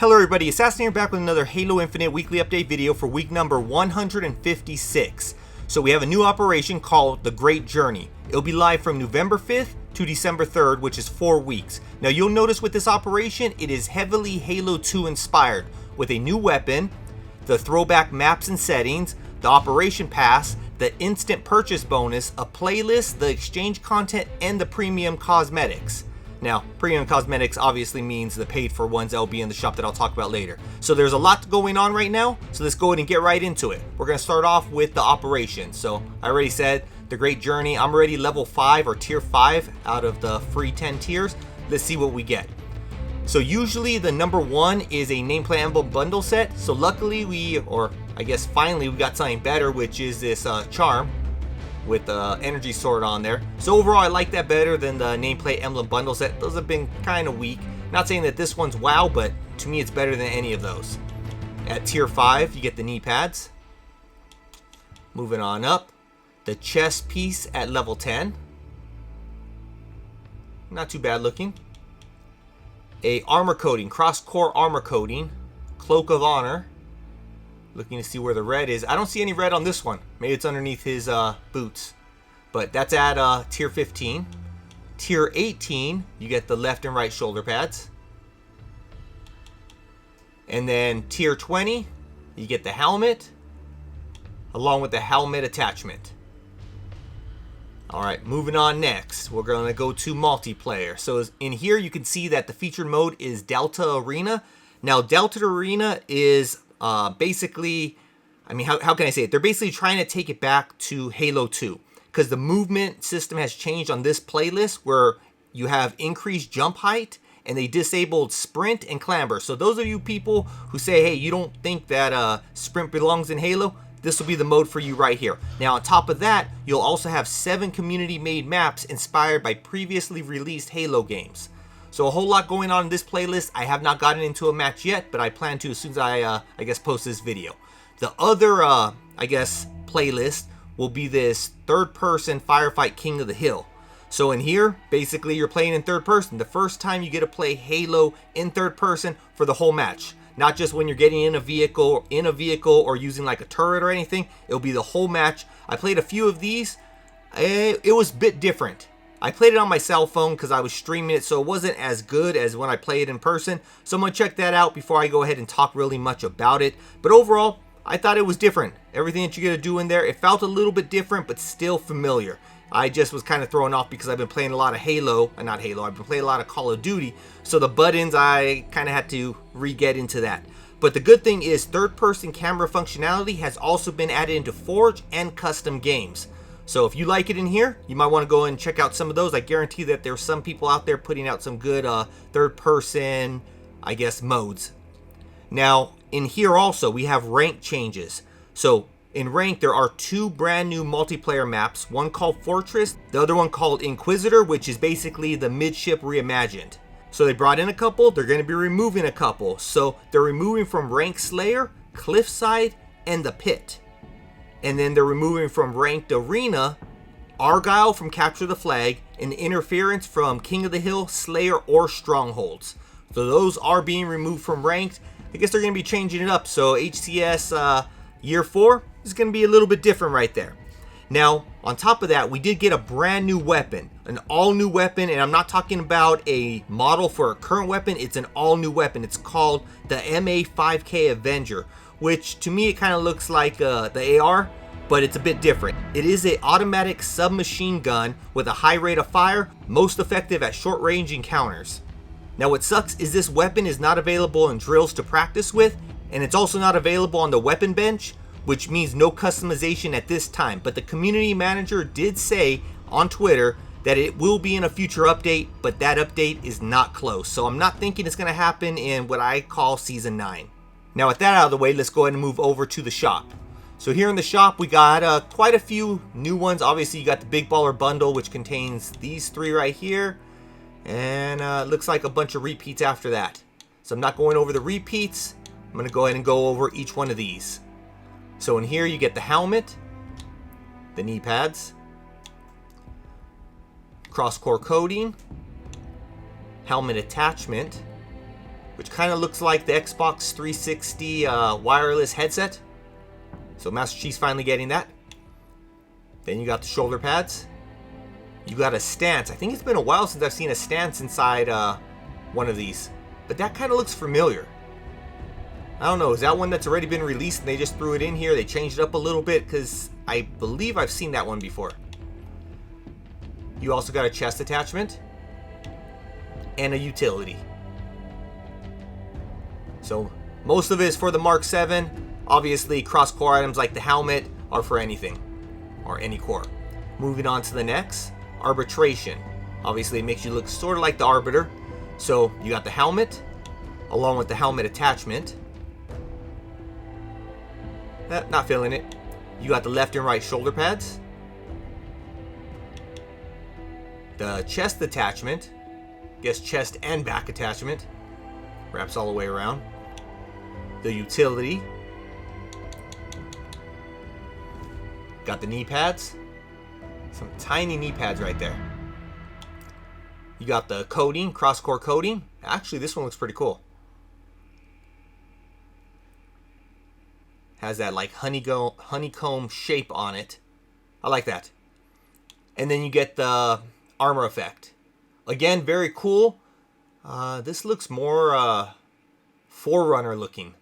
Hello everybody, Assassionator back with another Halo Infinite weekly update video for week number 156. So we have a new operation called The Great Journey. It'll be live from November 5th to December 3rd, which is 4 weeks. Now you'll notice with this operation, it is heavily Halo 2 inspired, with a new weapon, the throwback maps and settings, the operation pass, the instant purchase bonus, a playlist, the exchange content, and the premium cosmetics. Now, premium cosmetics obviously means the paid for ones that will be in the shop that I'll talk about later. So there's a lot going on right now, so let's go ahead and get right into it. We're going to start off with the operation. So I already said The Great Journey. I'm already level 5 or tier 5 out of the free 10 tiers. Let's see what we get. So usually the number 1 is a nameplate emblem bundle set. So luckily I guess finally we got something better, which is this charm with the energy sword on there. So overall I like that better than the nameplate emblem bundle set. Those have been kind of weak. Not saying that this one's wow, but to me it's better than any of those. At tier 5 you get the knee pads. Moving on up, the chest piece at level 10. Not too bad looking. A armor coating, cross core armor coating, cloak of honor. Looking to see where the red is. I don't see any red on this one. Maybe it's underneath his boots. But that's at tier 15. Tier 18, you get the left and right shoulder pads. And then tier 20, you get the helmet, along with the helmet attachment. Alright, moving on next. We're going to go to multiplayer. So in here you can see that the featured mode is Delta Arena. Now Delta Arena is basically, I mean, how can I say it? They're basically trying to take it back to Halo 2, because the movement system has changed on this playlist, where you have increased jump height and they disabled sprint and clamber. So those of you people who say, hey, you don't think that sprint belongs in Halo, this will be the mode for you right here. Now on top of that, you'll also have 7 community made maps inspired by previously released Halo games. So a whole lot going on in this playlist. I have not gotten into a match yet, but I plan to as soon as I guess post this video. The other, I guess, playlist will be this third-person firefight King of the Hill. So in here, basically you're playing in third person. The first time you get to play Halo in third person for the whole match. Not just when you're getting in a vehicle or using like a turret or anything. It'll be the whole match. I played a few of these. It was a bit different. I played it on my cell phone because I was streaming it, so it wasn't as good as when I played in person. So I'm going to check that out before I go ahead and talk really much about it. But overall, I thought it was different. Everything that you get to do in there, it felt a little bit different, but still familiar. I just was kind of thrown off because I've been playing a lot of I've been playing a lot of Call of Duty. So the buttons, I kind of had to re-get into that. But the good thing is third-person camera functionality has also been added into Forge and custom games. So if you like it in here, you might want to go and check out some of those. I guarantee that there's some people out there putting out some good third-person, I guess, modes. Now, in here also, we have rank changes. So in rank, there are 2 brand new multiplayer maps. One called Fortress, the other one called Inquisitor, which is basically the midship reimagined. So they brought in a couple, they're going to be removing a couple. So they're removing from Rank Slayer, Cliffside, and the Pit. And then they're removing from Ranked Arena, Argyle from Capture the Flag, and Interference from King of the Hill, Slayer, or Strongholds. So those are being removed from Ranked. I guess they're going to be changing it up. So HCS Year 4 is going to be a little bit different right there. Now, on top of that, we did get a brand new weapon. An all-new weapon, and I'm not talking about a model for a current weapon. It's an all-new weapon. It's called the MA5K Avenger, which to me it kind of looks like the AR, but it's a bit different. It is an automatic submachine gun with a high rate of fire, most effective at short-range encounters. Now what sucks is this weapon is not available in drills to practice with, and it's also not available on the weapon bench, which means no customization at this time. But the community manager did say on Twitter that it will be in a future update, but that update is not close. So I'm not thinking it's going to happen in what I call Season 9. Now with that out of the way, let's go ahead and move over to the shop. So here in the shop, we got quite a few new ones. Obviously, you got the Big Baller Bundle, which contains these 3 right here. And looks like a bunch of repeats after that. So I'm not going over the repeats. I'm going to go ahead and go over each one of these. So in here, you get the helmet, the knee pads, cross-core coating, helmet attachment, which kind of looks like the Xbox 360 wireless headset. So Master Chief's finally getting that. Then you got the shoulder pads. You got a stance. I think it's been a while since I've seen a stance inside one of these. But that kind of looks familiar. I don't know. Is that one that's already been released and they just threw it in here? They changed it up a little bit because I believe I've seen that one before. You also got a chest attachment. And a utility. So most of it is for the Mark 7. Obviously, cross-core items like the helmet are for anything. Or any core. Moving on to the next. Arbitration. Obviously, it makes you look sort of like the Arbiter. So you got the helmet. Along with the helmet attachment. Not feeling it. You got the left and right shoulder pads. The chest attachment. Guess chest and back attachment. Wraps all the way around. The utility. Got the knee pads. Some tiny knee pads right there. You got the coating, cross-core coating. Actually, this one looks pretty cool. Has that like honeycomb shape on it. I like that. And then you get the armor effect. Again, very cool. This looks more Forerunner looking.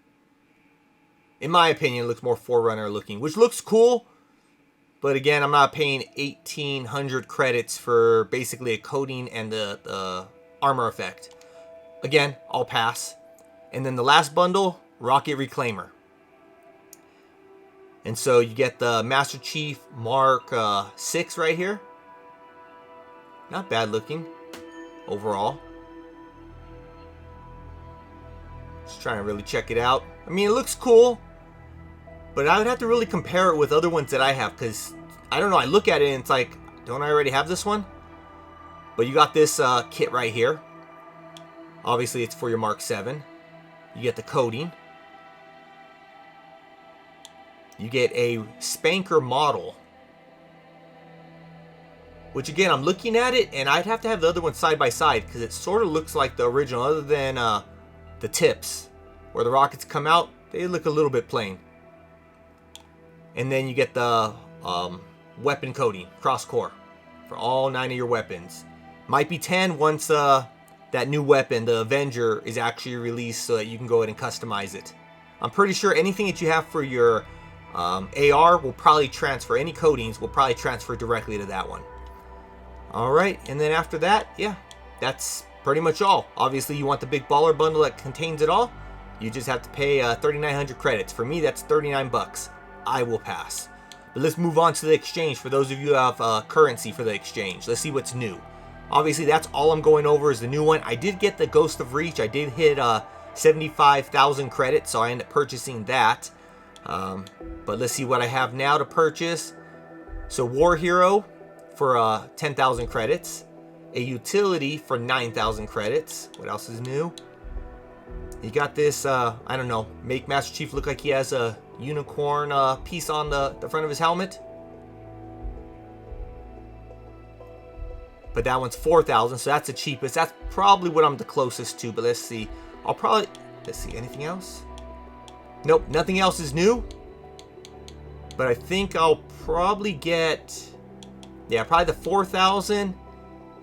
In my opinion, it looks more Forerunner looking, which looks cool. But again, I'm not paying 1,800 credits for basically a coating and the armor effect. Again, I'll pass. And then the last bundle, Rocket Reclaimer. And so you get the Master Chief Mark 6 right here. Not bad looking overall. Just trying to really check it out. I mean, it looks cool. But I would have to really compare it with other ones that I have, because, I don't know, I look at it and it's like, don't I already have this one? But you got this kit right here. Obviously, it's for your Mark 7. You get the coating. You get a Spanker model. Which, again, I'm looking at it, and I'd have to have the other one side by side, because it sort of looks like the original, other than the tips. Where the rockets come out, they look a little bit plain. And then you get the weapon coating, cross-core, for all 9 of your weapons. Might be 10 once that new weapon, the Avenger, is actually released so that you can go ahead and customize it. I'm pretty sure anything that you have for your AR will probably transfer, any coatings will probably transfer directly to that one. Alright, and then after that, yeah, that's pretty much all. Obviously, you want the big baller bundle that contains it all. You just have to pay 3,900 credits. For me, that's 39 bucks. I will pass. But let's move on to the exchange. For those of you who have currency for the exchange, let's see what's new. Obviously, that's all I'm going over is the new one. I did get the Ghost of Reach. I did hit 75,000 credits, so I ended up purchasing that. But let's see what I have now to purchase. So War Hero for 10,000 credits. A utility for 9,000 credits. What else is new? You got this, I don't know, make Master Chief look like he has a unicorn piece on the front of his helmet. But that one's 4,000, so that's the cheapest. That's probably what I'm the closest to, but let's see. Let's see, anything else? Nope, nothing else is new. But I think I'll probably get, yeah, probably the 4,000.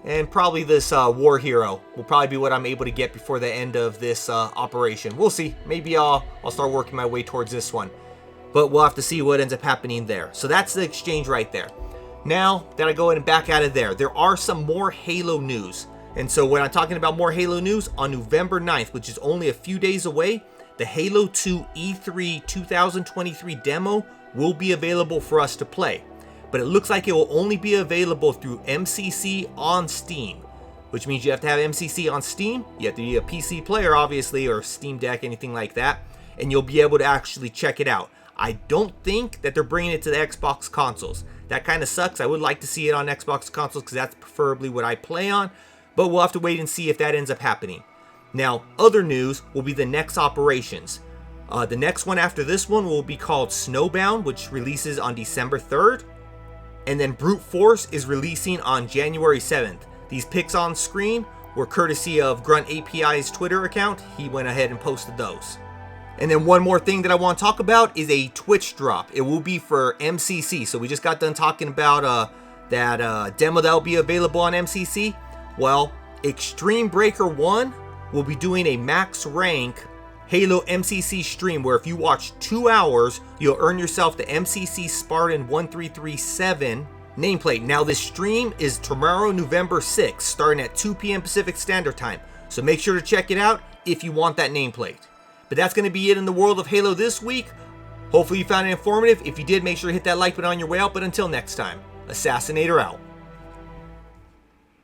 And probably this War Hero will probably be what I'm able to get before the end of this operation. We'll see. Maybe I'll start working my way towards this one. But we'll have to see what ends up happening there. So that's the exchange right there. Now that I go ahead and back out of there, there are some more Halo news. And so when I'm talking about more Halo news, on November 9th, which is only a few days away, the Halo 2 E3 2023 demo will be available for us to play. But it looks like it will only be available through MCC on Steam, which means you have to have MCC on Steam. You have to be a PC player, obviously, or Steam Deck, anything like that, and you'll be able to actually check it out. I don't think that they're bringing it to the Xbox consoles. That kind of sucks. I would like to see it on Xbox consoles because that's preferably what I play on, but we'll have to wait and see if that ends up happening. Now, other news will be the next operations. The next one after this one will be called Snowbound, which releases on December 3rd. And then Brute Force is releasing on January 7th. These pics on screen were courtesy of Grunt API's Twitter account. He went ahead and posted those. And then one more thing that I want to talk about is a Twitch drop. It will be for MCC. So we just got done talking about that demo that will be available on MCC. Well, Extreme Breaker 1 will be doing a max rank Halo MCC stream where if you watch 2 hours, you'll earn yourself the MCC Spartan 1337 nameplate. Now this stream is tomorrow, November 6th, starting at 2 p.m. Pacific Standard Time. So make sure to check it out if you want that nameplate. But that's going to be it in the world of Halo this week. Hopefully you found it informative. If you did, make sure to hit that like button on your way out. But until next time, Assassinator out.